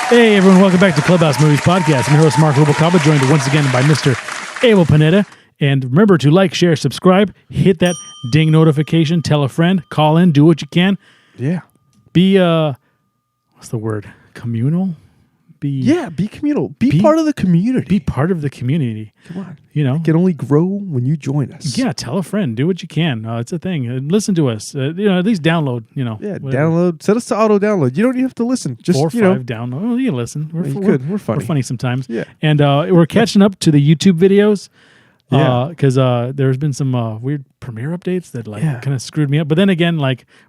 Hey everyone, welcome back to Clubhouse Movies Podcast. I'm your host Mark Rubalcaba, joined once again by Mr. Abel Panetta. And remember to like, share, subscribe, hit that ding notification, tell a friend, call in, do what you can. Yeah. Be what's the word? Communal? Be communal. Be part of the community. Be part of the community. Come on. You know, it can only grow when you join us. Yeah, tell a friend. Do what you can. It's a thing. Listen to us. At least download. Yeah, whatever. download. Set us to auto download. You don't even have to listen. Just 4 or 5 download. Well, you can listen. We're funny. We're funny sometimes. Yeah, and we're catching up to the YouTube videos. Yeah, because there's been some weird premiere updates that kind of screwed me up. But then again,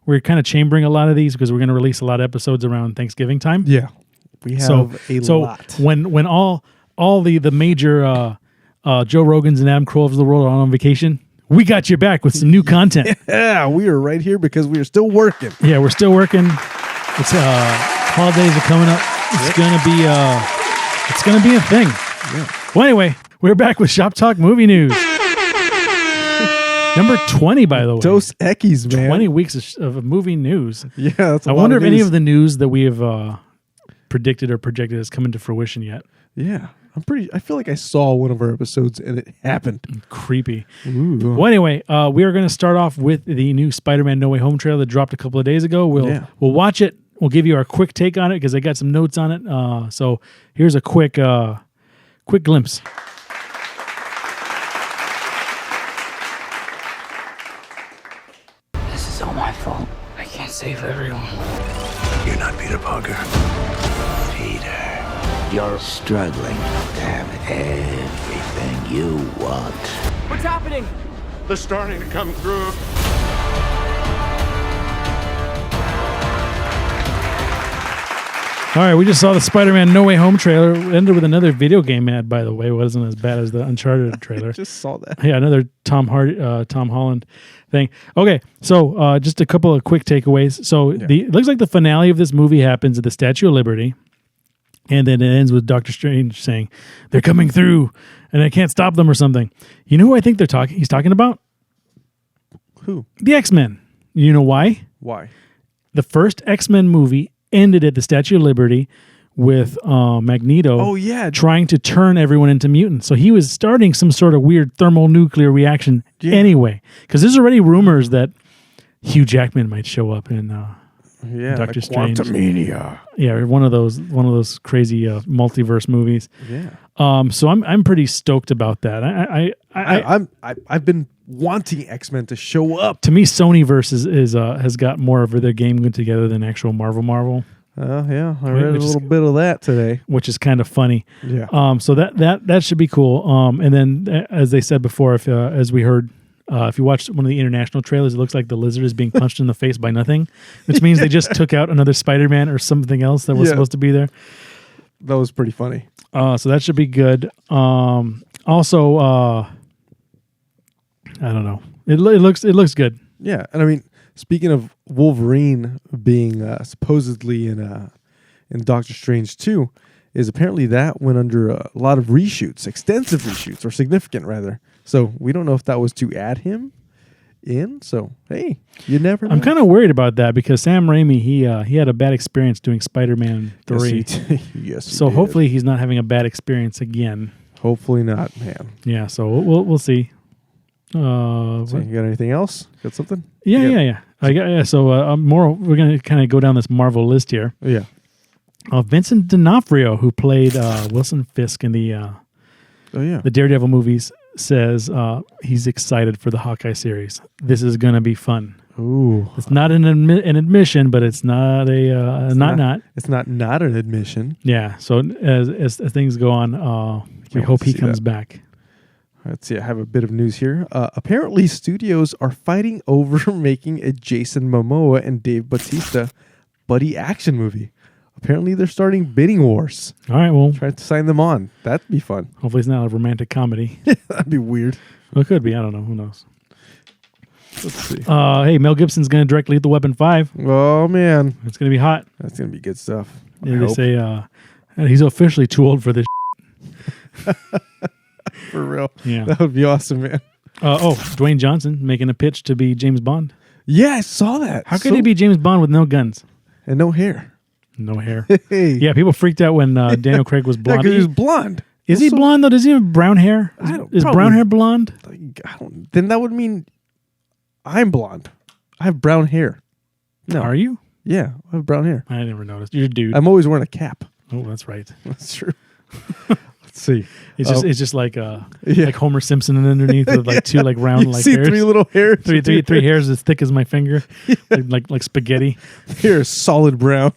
we're kind of chambering a lot of these because we're going to release a lot of episodes around Thanksgiving time. Yeah, we have a lot. When all the major Joe Rogans and Adam Carolla of the world are on vacation, we got your back with some new content. Yeah, we are right here because we are still working. Yeah, we're still working. It's holidays are coming up. It's gonna be a thing. Yeah. Well, anyway, we're back with Shop Talk Movie News. Number 20, by the way. Dos Equis, man. 20 weeks of movie news. Yeah, that's a lot I wonder of if news. any of the news that we have predicted or projected has come into fruition yet. Yeah. I feel like I saw one of our episodes and it happened. Creepy. Ooh. Well, anyway, we are going to start off with the new Spider-Man No Way Home trailer that dropped a couple of days ago. We'll watch it. We'll give you our quick take on it because I got some notes on it. So here's a quick glimpse. This is all my fault. I can't save everyone. You're not Peter Parker. Peter. You're struggling to have everything you want. What's happening? They're starting to come through. All right, we just saw the Spider-Man No Way Home trailer. It ended with another video game ad, by the way. It wasn't as bad as the Uncharted trailer. Just saw that. Yeah, another Tom Holland thing. Okay, so just a couple of quick takeaways. So it looks like the finale of this movie happens at the Statue of Liberty, and then it ends with Doctor Strange saying, "They're coming through, and I can't stop them," or something. You know who I think he's talking about? Who? The X-Men. You know why? Why? The first X-Men movie ended at the Statue of Liberty with Magneto trying to turn everyone into mutants. So he was starting some sort of weird thermonuclear reaction anyway. Because there's already rumors that Hugh Jackman might show up in Doctor Strange. Quantumania. Yeah, one of those crazy multiverse movies. Yeah. So I'm pretty stoked about that. I've been wanting X-Men to show up. To me, Sonyverse has got more of their game together than actual Marvel. Yeah, I read a little bit of that today, which is kind of funny. Yeah. So that should be cool. And then, as they said before, as we heard, if you watched one of the international trailers, it looks like the lizard is being punched in the face by nothing, which means they just took out another Spider-Man or something else that was supposed to be there. That was pretty funny. So that should be good. Also, I don't know. It looks good. Yeah, and I mean, speaking of Wolverine being supposedly in Doctor Strange 2, is apparently that went under a lot of reshoots, extensive reshoots, or significant rather. So we don't know if that was to add him in. So hey, you never know. I'm kind of worried about that because Sam Raimi he had a bad experience doing Spider-Man 3. Yes, so hopefully he's not having a bad experience again. Hopefully not, man. Yeah. So we'll see. So you got anything else? Got something? Yeah. So more. We're gonna kind of go down this Marvel list here. Yeah. Vincent D'Onofrio, who played Wilson Fisk in the Daredevil movies, says he's excited for the Hawkeye series. This is gonna be fun. Ooh. It's not an admission, but it's not a not. It's not an admission. Yeah. So as things go on, we hope he comes back. Let's see. I have a bit of news here. Apparently, studios are fighting over making a Jason Momoa and Dave Bautista buddy action movie. Apparently, they're starting bidding wars. All right, well, try to sign them on. That'd be fun. Hopefully, it's not a romantic comedy. That'd be weird. Well, it could be. I don't know. Who knows? Let's see. Hey, Mel Gibson's going to direct Lethal Weapon 5. Oh man, it's going to be hot. That's going to be good stuff. They say he's officially too old for this. For real. Yeah. That would be awesome, man. Dwayne Johnson making a pitch to be James Bond. Yeah, I saw that. How could he be James Bond with no guns? And no hair? No hair. Hey. Yeah, people freaked out when Daniel Craig was blonde. Yeah, 'cause he was blonde. Is he blonde though? Does he have brown hair? Is brown hair blonde? Then that would mean I'm blonde. I have brown hair. No. Are you? Yeah, I have brown hair. I never noticed. You're a dude. I'm always wearing a cap. Oh, that's right. That's true. Let's see. It's just like like Homer Simpson underneath with like two like round you like see hairs. three little hairs. Three hairs as thick as my finger. like spaghetti. Hair is solid brown.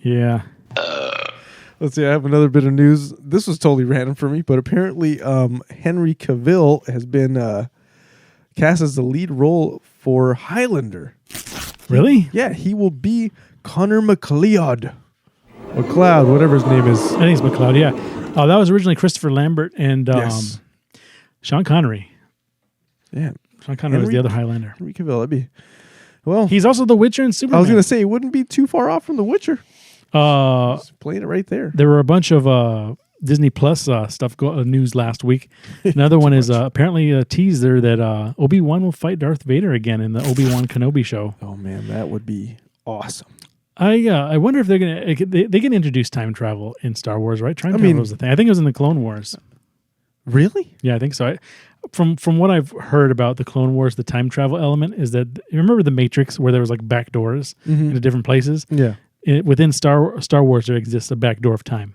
Yeah. Let's see. I have another bit of news. This was totally random for me, but apparently Henry Cavill has been cast as the lead role for Highlander. Really? Yeah, he will be Connor McLeod. McLeod, whatever his name is. I think it's McLeod, yeah. That was originally Christopher Lambert and Sean Connery. Yeah. Sean Connery was the other Highlander. Henry Cavill, that'd be... Well, he's also The Witcher and Superman. I was going to say, it wouldn't be too far off from The Witcher. He's playing it right there. There were a bunch of Disney Plus stuff news last week. Another one is apparently a teaser that Obi-Wan will fight Darth Vader again in the Obi-Wan Kenobi show. Oh, man, that would be awesome. I wonder if they're gonna they can introduce time travel in Star Wars, right? Time travel was the thing. I think it was in the Clone Wars. Really? Yeah, I think so. From what I've heard about the Clone Wars, the time travel element is that you remember the Matrix where there was like back doors into different places. Yeah. Within Star Wars, there exists a back door of time,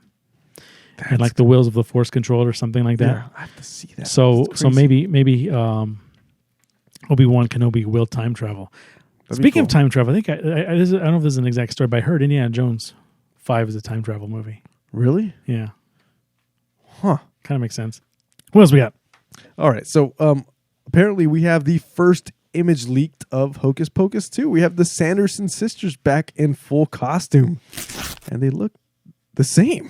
and like the wheels of the Force controlled or something like that. Yeah, I have to see that. So maybe Obi-Wan Kenobi will time travel. Speaking of time travel, I think I don't know if this is an exact story, but I heard Indiana Jones 5 is a time travel movie. Really? Yeah. Huh. Kind of makes sense. What else we got? All right. So apparently we have the first image leaked of Hocus Pocus 2. We have the Sanderson sisters back in full costume. And they look the same.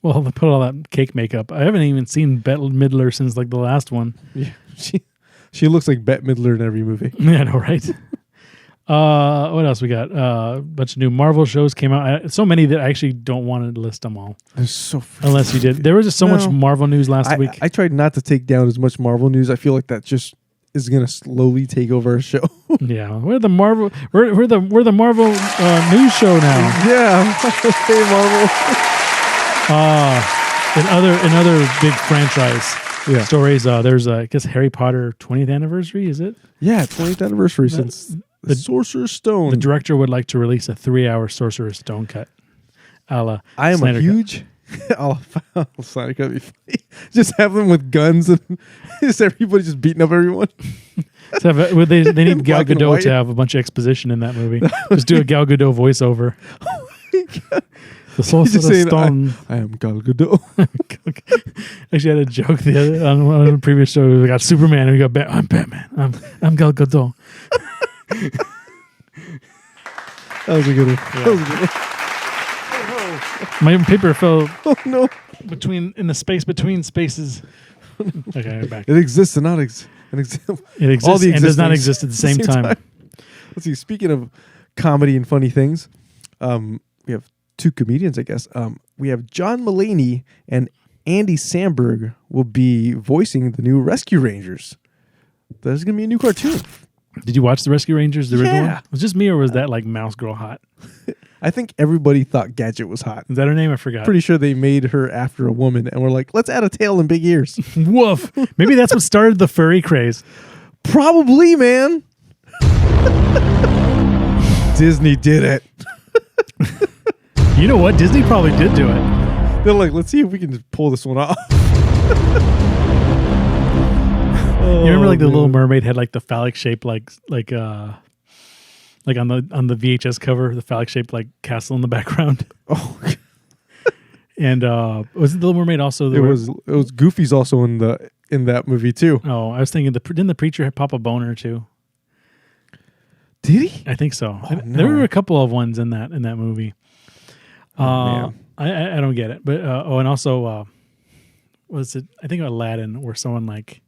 Well, they put all that cake makeup. I haven't even seen Bette Midler since like the last one. Yeah. She looks like Bette Midler in every movie. Yeah, I know, right? What else we got? A bunch of new Marvel shows came out. So many that I actually don't want to list them all. There's so unless you did. There was just so much Marvel news last week. I tried not to take down as much Marvel news. I feel like that just is going to slowly take over our show. Yeah, we're the Marvel. We're the Marvel news show now. Yeah, hey Marvel. In other big franchise stories, there's I guess Harry Potter 20th anniversary. Is it? Yeah, 20th anniversary since the Sorcerer's Stone. The director would like to release a 3-hour Sorcerer's Stone cut. I am a huge. Snyder cut be funny. Just have them with guns and just everybody just beating up everyone. So they need Gal Gadot to have a bunch of exposition in that movie. Just do a Gal Gadot voiceover. Oh my God. The Sorcerer's Stone. I am Gal Gadot. Actually, I had a joke on a previous show. We got Superman and we got I'm Batman. I'm Gal Gadot. That was a good one. Yeah. That was a good one. My paper fell no. in the space between spaces. Okay, I'm back. It exists and not exists. It exists and does not exist at the same time. Let's see. Speaking of comedy and funny things, we have two comedians, I guess. We have John Mulaney and Andy Samberg will be voicing the new Rescue Rangers. There's going to be a new cartoon. Did you watch the Rescue Rangers, the original one? Was it just me or was that like Mouse Girl hot? I think everybody thought Gadget was hot. Is that her name? I forgot. Pretty sure they made her after a woman and we're like, let's add a tail and big ears. Woof. Maybe that's what started the furry craze. Probably, man. Disney did it. You know what? Disney probably did do it. They're like, let's see if we can just pull this one off. You remember like the Little Mermaid had like the phallic shape like on the VHS cover, the phallic shaped like castle in the background. Oh. And was it the Little Mermaid also? It was Goofy's also in that movie too. Oh, I was thinking didn't the preacher pop a boner too? Did he? I think so. Oh, no. There were a couple of ones in that movie. I don't get it, but and also was it? I think Aladdin, where someone like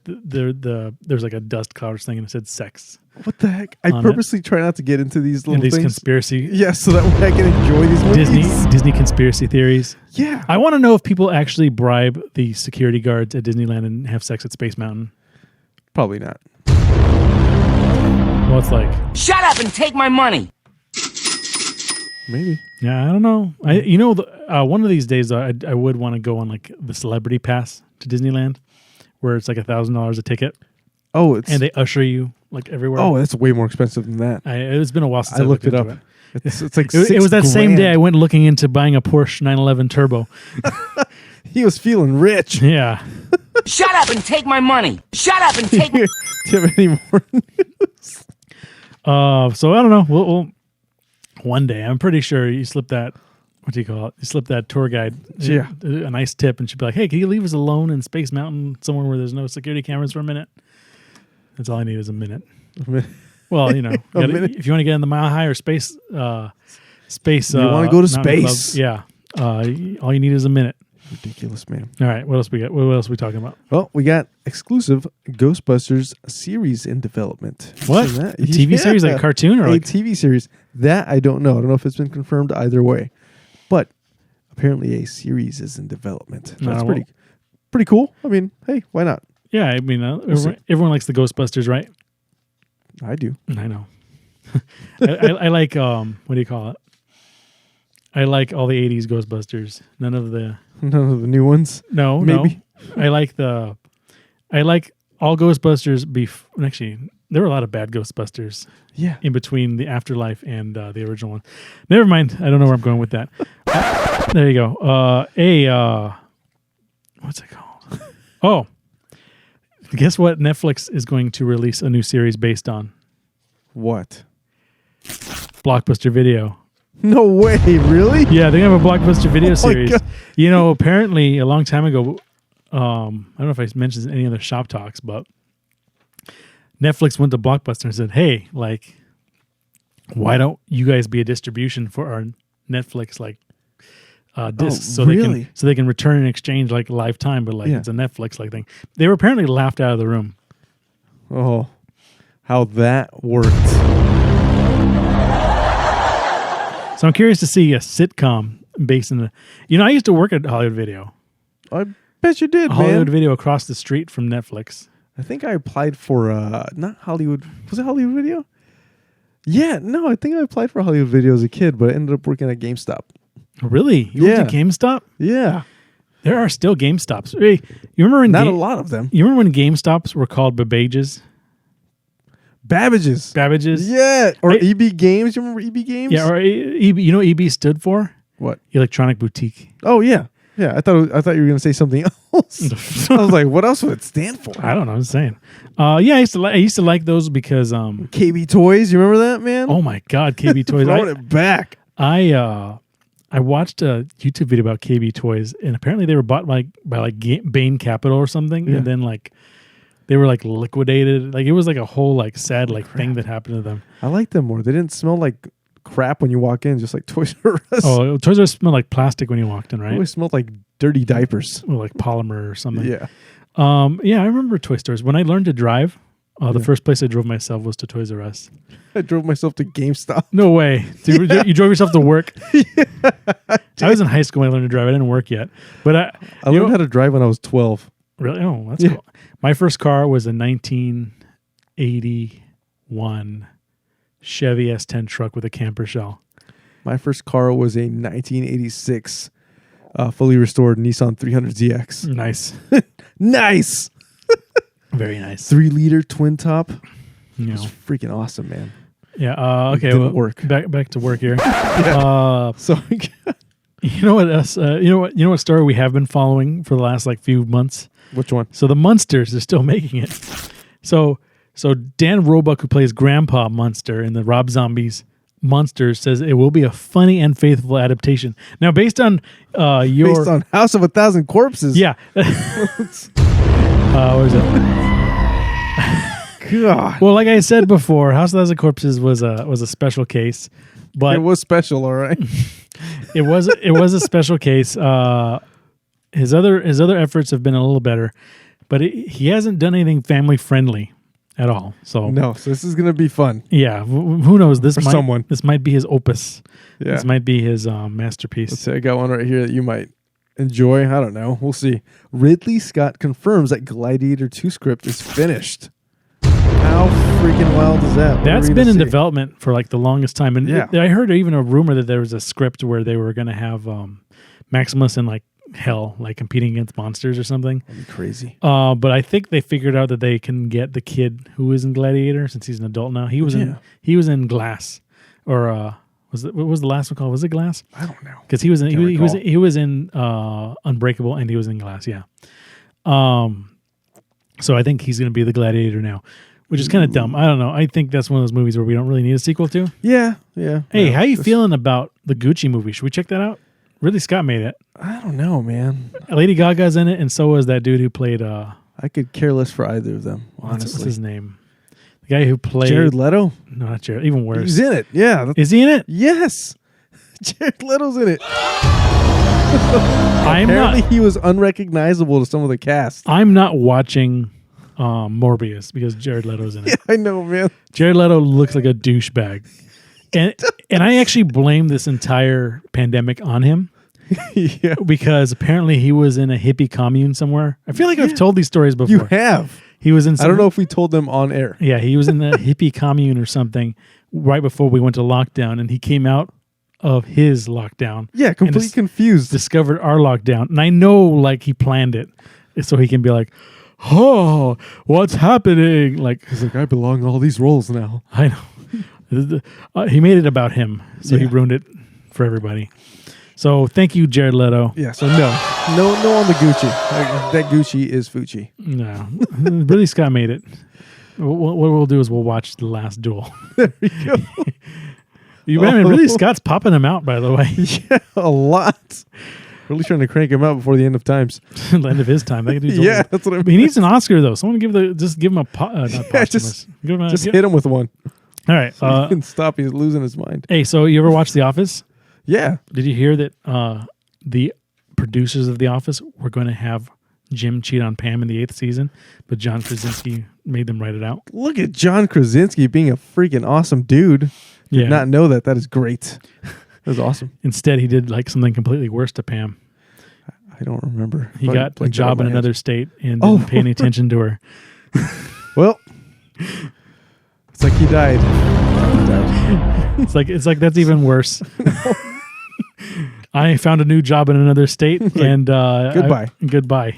there's like a dust cloud thing and it said sex. What the heck? I purposely try not to get into these little things. Conspiracy. Yeah, so that way I can enjoy these movies. Disney conspiracy theories. Yeah. I want to know if people actually bribe the security guards at Disneyland and have sex at Space Mountain. Probably not. Well, it's like... Shut up and take my money! Maybe. Yeah, I don't know. One of these days, I would want to go on like the celebrity pass to Disneyland, where it's like $1,000 a ticket. Oh, and they usher you like everywhere. Oh, that's way more expensive than that. It's been a while since I looked it up. It's like it was that same day I went looking into buying a Porsche 911 Turbo. He was feeling rich. Yeah. Shut up and take my money. Shut up and take. Do you have any more news? So I don't know. We'll one day. I'm pretty sure you slip that. What do you call it? You slip that tour guide a nice tip, and she'd be like, "Hey, can you leave us alone in Space Mountain somewhere where there's no security cameras for a minute?" That's all I need is a minute. Well, you know, if you want to get in the Mile High or space, you want to go to space? Club, all you need is a minute. Ridiculous, man. All right, what else we got? What else are we talking about? Well, we got exclusive Ghostbusters series in development. What? A TV series, like a cartoon, or a like TV series? That I don't know. I don't know if it's been confirmed either way, but apparently a series is in development. That's pretty cool. I mean, hey, why not? Yeah, I mean, everyone likes the Ghostbusters, right? I do. I know. I like what do you call it? I like all the '80s Ghostbusters. None of the new ones. No, maybe. No. I like all Ghostbusters. Actually, there were a lot of bad Ghostbusters. Yeah. In between the Afterlife and the original one. Never mind. I don't know where I'm going with that. There you go. What's it called? Oh. Guess what Netflix is going to release a new series based on? What? Blockbuster Video. No way, really? Yeah, they're going to have a Blockbuster Video series. God. You know, apparently a long time ago, I don't know if I mentioned any other shop talks, but Netflix went to Blockbuster and said, hey, like, why don't you guys be a distribution for our Netflix, like, discs, so they can return and exchange like Lifetime, but like it's a Netflix like thing. They were apparently laughed out of the room. Oh, how that worked! So I'm curious to see a sitcom based in the. You know, I used to work at Hollywood Video. I bet you did, Hollywood Video across the street from Netflix. I think I applied for not Hollywood. Was it Hollywood Video? Yeah, no, I think I applied for Hollywood Video as a kid, but I ended up working at GameStop. Really? You went to GameStop? Yeah. There are still GameStops. Hey, you remember when Not a lot of them. You remember when GameStops were called Babbages? Babbages. Yeah. Or EB Games. You remember EB Games? Yeah, or EB. You know what EB stood for? What? Electronic Boutique. Oh, yeah. Yeah, I thought you were going to say something else. I was like, what else would it stand for? I don't know. I'm just saying. Yeah, I used to like those because KB Toys. You remember that, man? Oh my God, KB Toys. Throwing it back. I watched a YouTube video about KB Toys, and apparently they were bought by Bain Capital or something, and then like they were like liquidated. Like it was like a whole like sad like thing that happened to them. I like them more. They didn't smell like crap when you walk in, just like Toys R Us. Oh, Toys R Us smelled like plastic when you walked in, right? It always smelled like dirty diapers. Or like polymer or something. Yeah. Yeah, I remember toy stores. When I learned to drive, the first place I drove myself was to Toys R Us. I drove myself to GameStop. No way. You drove yourself to work? Yeah, I was in high school when I learned to drive. I didn't work yet. But I learned how to drive when I was 12. Really? Oh, that's cool. My first car was a 1981 Chevy S10 truck with a camper shell. My first car was a 1986 fully restored Nissan 300ZX. Nice. Nice. Very nice. 3-liter twin top. You know. It was freaking awesome, man. Yeah. Okay. It didn't work. Back to work here. So you know what else? You know what story we have been following for the last like few months? Which one? So the Munsters are still making it. So Dan Roebuck, who plays Grandpa Munster in the Rob Zombies Monsters, says it will be a funny and faithful adaptation. Now, based on based on House of 1,000 Corpses. Yeah. What is it? God. Well, like I said before, House of 1,000 Corpses was a special case, but it was special, all right. it was a special case. His other efforts have been a little better, but he hasn't done anything family friendly at all. So this is gonna be fun. Yeah, who knows? This might be his opus. Yeah. This might be his masterpiece. Let's see, I got one right here that you might enjoy. I don't know. We'll see. Ridley Scott confirms that Gladiator 2 script is finished. How freaking wild is that? That's been in development for like the longest time. And Yeah. I heard even a rumor that there was a script where they were going to have Maximus in like hell, like competing against monsters or something. That'd be crazy. But I think they figured out that they can get the kid who is in Gladiator, since he's an adult now. He was in Glass, or what was the last one called? Was it Glass? I don't know. Because he was in Unbreakable, and he was in Glass. Yeah. So I think he's going to be the Gladiator now, which is kind of dumb. I don't know. I think that's one of those movies where we don't really need a sequel to. Yeah. Hey, how you feeling about the Gucci movie? Should we check that out? Ridley Scott made it. I don't know, man. Lady Gaga's in it, and so was that dude who played. I could care less for either of them. Honestly, what's his name? The guy who played Jared Leto. No, not Jared. Even worse. He's in it. Yeah. Is he in it? Yes. Jared Leto's in it. Apparently, he was unrecognizable to some of the cast. I'm not watching Morbius because Jared Leto's in it. Yeah, I know, man. Jared Leto looks like a douchebag. And I actually blame this entire pandemic on him. Yeah. Because apparently he was in a hippie commune somewhere. I feel like I've told these stories before. You have. He was in I don't know if we told them on air. Yeah, he was in a hippie commune or something right before we went to lockdown, and he came out of his lockdown. Yeah, completely confused. Discovered our lockdown. And I know like he planned it so he can be like, oh, what's happening? Like, he's like, I belong all these roles now. I know. He made it about him, so he ruined it for everybody. So thank you, Jared Leto. Yeah, so no on the Gucci. That Gucci is Fucci. No. Ridley Scott made it. What we'll do is we'll watch The Last Duel. There we go. Ridley Scott's popping him out, by the way. Yeah, a lot. Really trying to crank him out before the end of times. The end of his time. That dude's yeah, old. that's what I mean. He needs an Oscar, though. Someone give him a just hit him with one. All right. So he can stop. He's losing his mind. Hey, so you ever watch The Office? Yeah. Did you hear that the producers of The Office were going to have Jim cheat on Pam in the 8th season, but John Krasinski made them write it out? Look at John Krasinski being a freaking awesome dude. Did not know that. That is great. That was awesome. Instead, he did like something completely worse to Pam. I don't remember. He got a job in another state and didn't pay any attention to her. Well, it's like he died. It's like that's even worse. I found a new job in another state, and goodbye. Goodbye.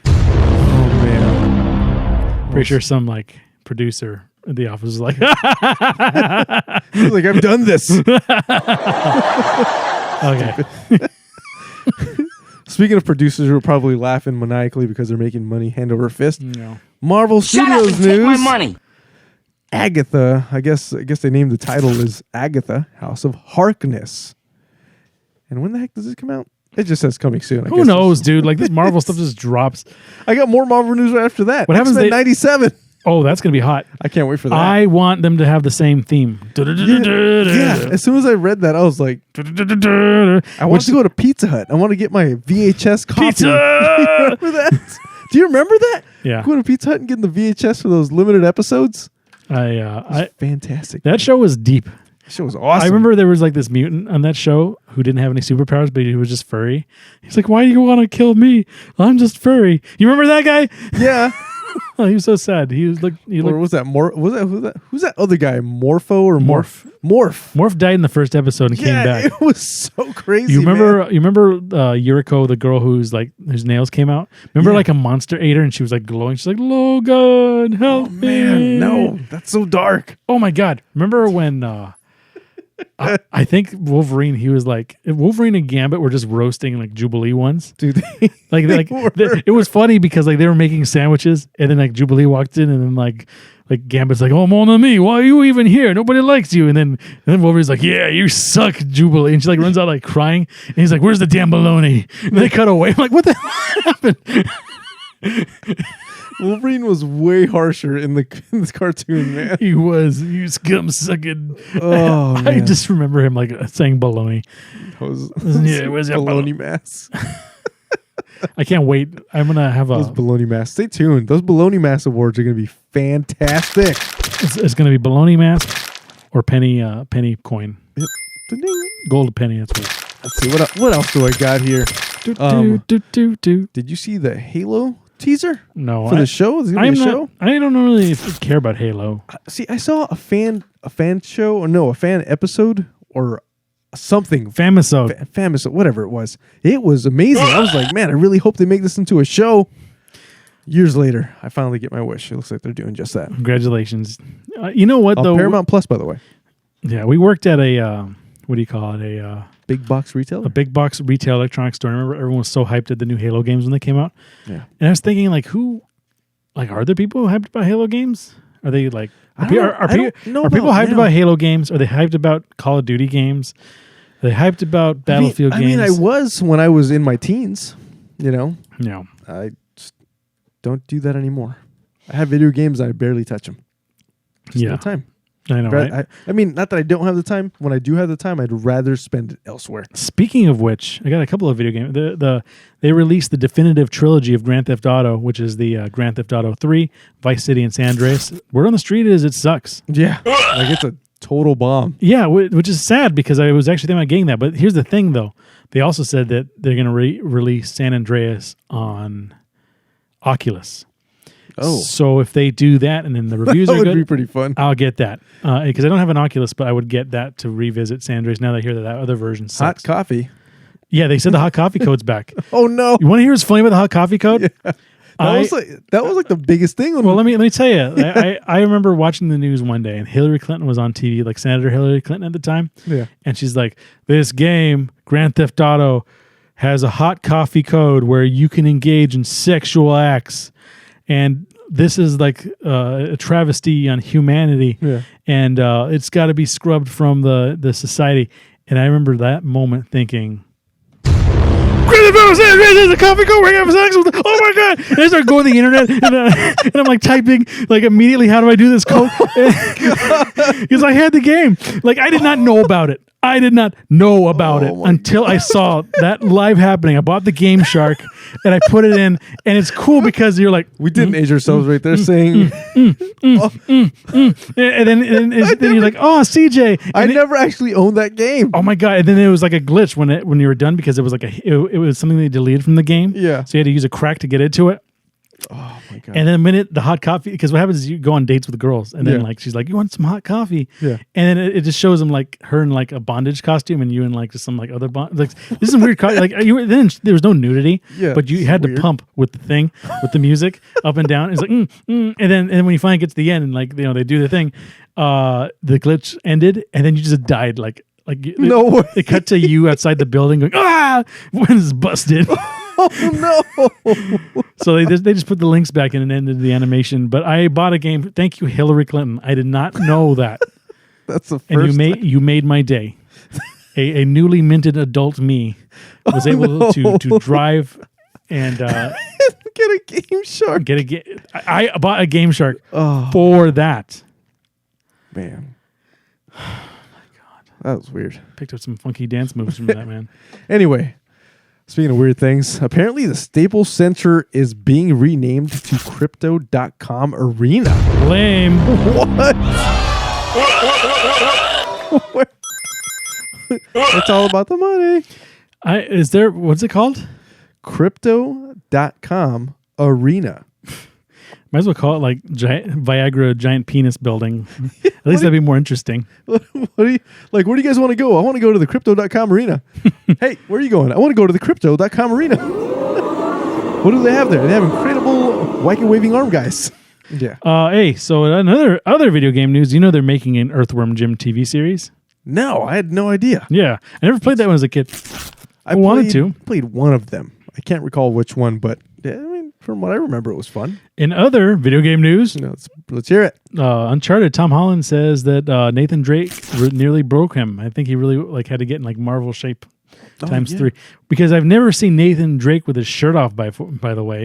Oh man! Pretty sure some like producer at The Office was like, he's like, I've done this. Okay. Speaking of producers who are probably laughing maniacally because they're making money hand over fist. No. Marvel Shut Studios up and news. take my money. Agatha, I guess they named the title is Agatha, House of Harkness. And when the heck does this come out? It just says coming soon. Who knows, dude? Like this Marvel stuff just drops. I got more Marvel news right after that. What happens? X-Men 97. Oh, that's gonna be hot. I can't wait for that. I want them to have the same theme. Yeah. As soon as I read that, I was like, I want to go to Pizza Hut. I want to get my VHS copy. Pizza. Remember that? Do you remember that? Yeah. Going to Pizza Hut and getting the VHS for those limited episodes. Fantastic. Fantastic. That show was deep. That show was awesome. I remember there was like this mutant on that show who didn't have any superpowers, but he was just furry. He's like, "Why do you want to kill me? I'm just furry." You remember that guy? Yeah. Oh, he was so sad. He was like, or was that who's that other guy? Morpho or Morph? Morph died in the first episode and came back. It was so crazy. You remember Yuriko, the girl whose nails came out? Remember like a monster ate her and she was like glowing. She's like, "Logan, help me!" Man, no, that's so dark. Oh my god! Remember when? I think Wolverine. He was like Wolverine and Gambit were just roasting like Jubilee ones, dude. It was funny because like they were making sandwiches and then like Jubilee walked in and then like Gambit's like, "Oh, mon ami, why are you even here? Nobody likes you." And then Wolverine's like, "Yeah, you suck, Jubilee." And she like runs out like crying and he's like, "Where's the damn bologna?" And they cut away. I'm like, what the hell happened? Wolverine was way harsher in this cartoon, man. He was. You scum sucking. Oh, man. I just remember him like saying baloney. Yeah, where's that baloney mask? I can't wait. I'm gonna have those baloney masks. Stay tuned. Those baloney mask awards are gonna be fantastic. It's gonna be baloney mask or penny coin. Yep. Gold penny. That's what. Let's see what else do I got here. Did you see the Halo teaser? No, for the show. Is it gonna be a show? I don't really care about Halo. See, I saw a fan show, or no, a fan episode, or something. Famisode, whatever it was. It was amazing. I was like, man, I really hope they make this into a show. Years later, I finally get my wish. It looks like they're doing just that. Congratulations. You know what, though? Paramount Plus, by the way. Yeah, we worked at a, what do you call it? A big box retailer? A big box retail electronics store. I remember everyone was so hyped at the new Halo games when they came out. Yeah. And I was thinking, like, are there people hyped about Halo games? Are they like, are people hyped about Halo games? Are they hyped about Call of Duty games? Are they hyped about Battlefield games? I mean, I was when I was in my teens, you know? Yeah. I just don't do that anymore. I have video games, I barely touch them. Just no time. I know, right? I mean, not that I don't have the time. When I do have the time, I'd rather spend it elsewhere. Speaking of which, I got a couple of video games. They released the definitive trilogy of Grand Theft Auto, which is the Grand Theft Auto 3, Vice City, and San Andreas. Word on the street is it sucks. Yeah. Like it's a total bomb. Yeah, which is sad because I was actually thinking about getting that. But here's the thing, though. They also said that they're going to release San Andreas on Oculus. Oh. So if they do that and then the reviews are good, that would be pretty fun. I'll get that. Because I don't have an Oculus, but I would get that to revisit San Andreas now that I hear that other version sucks. Hot coffee. Yeah, they said the hot coffee code's back. Oh, no. You want to hear what's funny about the hot coffee code? Yeah. That was like the biggest thing. Well, let me tell you. I remember watching the news one day, and Hillary Clinton was on TV, like Senator Hillary Clinton at the time. Yeah. And she's like, this game, Grand Theft Auto, has a hot coffee code where you can engage in sexual acts. And this is like a travesty on humanity. Yeah. And it's got to be scrubbed from the society. And I remember that moment thinking, there's a coffee code where I have sex with. Oh my god! And I start going to the internet and I'm like typing like immediately. How do I do this code? Because I had the game. Like I did not know about it. I did not know about it until I saw that live happening. I bought the Game Shark and I put it in, and it's cool because you're like, we didn't age ourselves right there saying, and then you're like, oh, CJ. And I never actually owned that game. Oh my god! And then it was like a glitch when you were done because it was like it was something they deleted from the game. Yeah. So you had to use a crack to get into it. Oh my god! And then the minute the hot coffee, because what happens is you go on dates with girls, and then like she's like, "You want some hot coffee?" Yeah. And then it just shows them like her in like a bondage costume, and you in like just some like other like this is some weird. Like then there was no nudity, but you had to pump with the thing with the music up and down. It's like, and then when you finally get to the end, and like they do the thing, the glitch ended, and then you just died like no way. It cut to you outside the building going, when it's busted. Oh no! So they just put the links back in and ended the animation. But I bought a game. Thank you, Hillary Clinton. I did not know that. That's the first. And you made my day. A newly minted adult me was able to drive and get a Game Shark. I bought a Game Shark for that. Man. Oh my god, that was weird. Picked up some funky dance moves from that man. Anyway. Speaking of weird things, apparently the Staples Center is being renamed to Crypto.com Arena. Lame. What? It's all about the money. What's it called? Crypto.com Arena. Might as well call it like Viagra giant penis building. At least that'd be more interesting. Where do you guys want to go? I want to go to the Crypto.com Arena. Hey, where are you going? I want to go to the Crypto.com Arena. What do they have there? They have incredible wacky waving arm guys. Yeah. Hey, so other video game news. You know they're making an Earthworm Jim TV series? No, I had no idea. Yeah. I never played that one as a kid. I played one of them. I can't recall which one, but yeah, I mean, from what I remember, it was fun. In other video game news, let's hear it. Uncharted. Tom Holland says that Nathan Drake nearly broke him. I think he really had to get in Marvel shape times 3, because I've never seen Nathan Drake with his shirt off. By the way,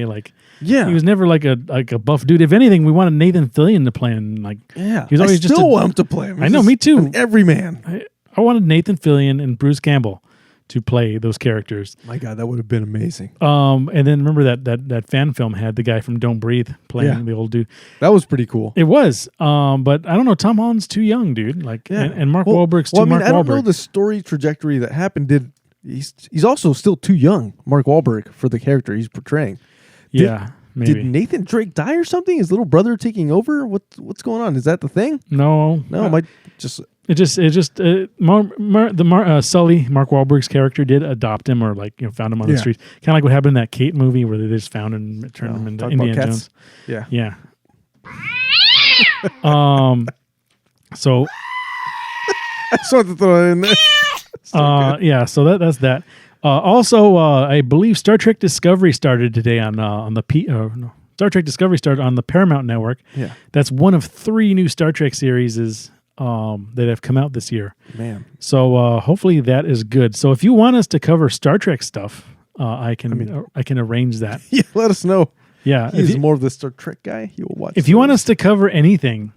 he was never like a buff dude. If anything, we wanted Nathan Fillion to play him. He was always want him to play him. I know, me too. Every man. I wanted Nathan Fillion and Bruce Campbell to play those characters. My God, that would have been amazing. And then remember that fan film had the guy from Don't Breathe playing the old dude. That was pretty cool. It was. But I don't know. Tom Holland's too young, dude. And Mark Wahlberg's too Mark Wahlberg. I don't know the story trajectory that He's also still too young, Mark Wahlberg, for the character he's portraying. Maybe. Did Nathan Drake die or something? His little brother taking over? What's going on? Is that the thing? No. Sully, Mark Wahlberg's character did adopt him, or found him on the street. Kind of like what happened in that Kate movie where they just found him and turned him into Indiana Jones. Yeah. Yeah. So I just wanted to throw it in there. So that's that. Also, I believe Star Trek Discovery started today on the Star Trek Discovery started on the Paramount Network. Yeah. That's one of 3 new Star Trek series that have come out this year. Man. So hopefully that is good. So if you want us to cover Star Trek stuff, I can arrange that. Yeah, let us know. Yeah, he's more of the Star Trek guy. He will watch. If you want us to cover anything,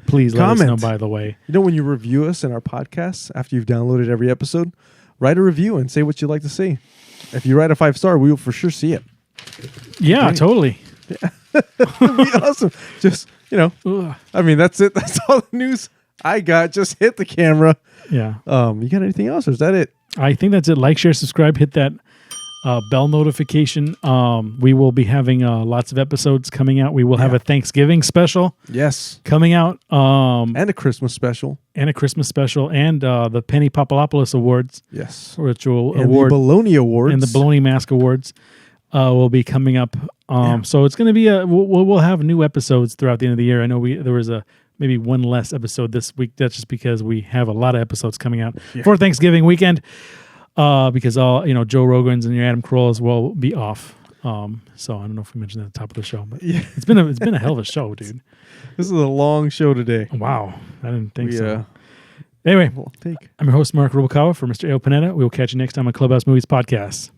please let us know. By the way, when you review us in our podcasts after you've downloaded every episode, write a review and say what you'd like to see. If you write a 5-star, we will for sure see it. Yeah, totally. Yeah. It'd be awesome. Just I mean, that's it. That's all the news I got. Just hit the camera. Yeah. You got anything else, or is that it? I think that's it. Like, share, subscribe, hit that bell notification. We will be having lots of episodes coming out. We will have a Thanksgiving special. Yes. Coming out. And a Christmas special. And the Penny Papalopoulos Awards. Yes. Which will and the Bologna Awards. And the Bologna Mask Awards will be coming up. So it's going to be we'll have new episodes throughout the end of the year. I know there was maybe one less episode this week. That's just because we have a lot of episodes coming out for Thanksgiving weekend. Because Joe Rogan's and your Adam Carolla's will be off. So I don't know if we mentioned that at the top of the show, but it's been a hell of a show, dude. This is a long show today. Wow. I didn't think so. Anyway, I'm your host, Mark Rubalcaba, for Mr. A.O. Panetta. We will catch you next time on Clubhouse Movies Podcast.